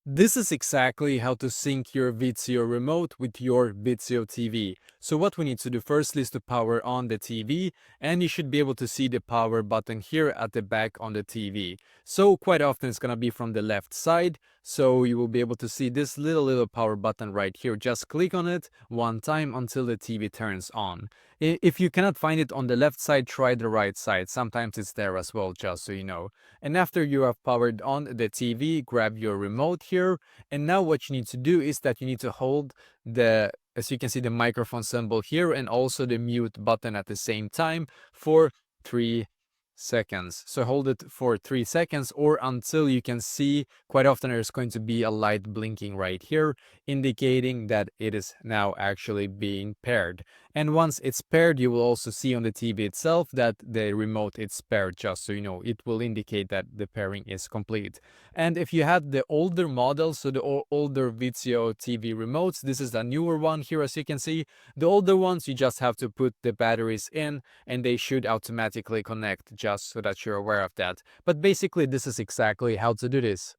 This is exactly how to sync your VIZIO remote with your VIZIO TV. So what we need to do firstly is to power on the TV, and you should be able to see the power button here at the back on the TV. So quite often it's gonna be from the left side, so you will be able to see this little power button right here. Just click on it one time until the TV turns on. If you cannot find it on the left side, try the right side. Sometimes it's there as well, just so you know. And after you have powered on the TV, grab your remote here. And now what you need to do is that you need to hold as you can see, the microphone symbol here and also the mute button at the same time for 3 seconds. So hold it for 3 seconds or until you can see. Quite often there's going to be a light blinking right here, indicating that it is now actually being paired. And once it's paired, you will also see on the TV itself that the remote is paired, just so you know. It will indicate that the pairing is complete. And if you had the older models, so the older VIZIO TV remotes, this is the newer one here as you can see. The older ones, you just have to put the batteries in and they should automatically connect, just so that you're aware of that. But basically, this is exactly how to do this.